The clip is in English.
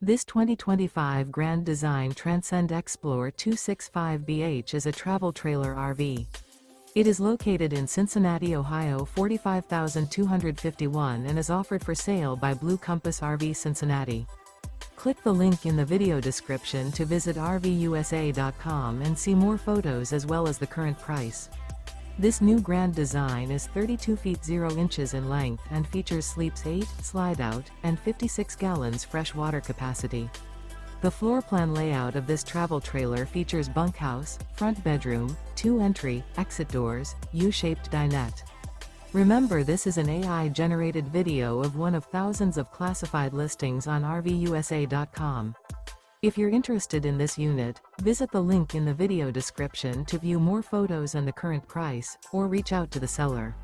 This 2025 Grand Design Transcend Xplor 265BH is a travel trailer RV. It is located in Cincinnati, Ohio 45251 and is offered for sale by Blue Compass RV Cincinnati. Click the link in the video description to visit RVUSA.com and see more photos as well as the current price. This new Grand Design is 32 feet 0 inches in length and features sleeps 8, Slideout, and 56 gallons fresh water capacity. The floor plan layout of this travel trailer features bunkhouse, front bedroom, 2 entry, exit doors, U-shaped dinette. Remember, this is an AI-generated video of one of thousands of classified listings on RVUSA.com. If you're interested in this unit, visit the link in the video description to view more photos and the current price, or reach out to the seller.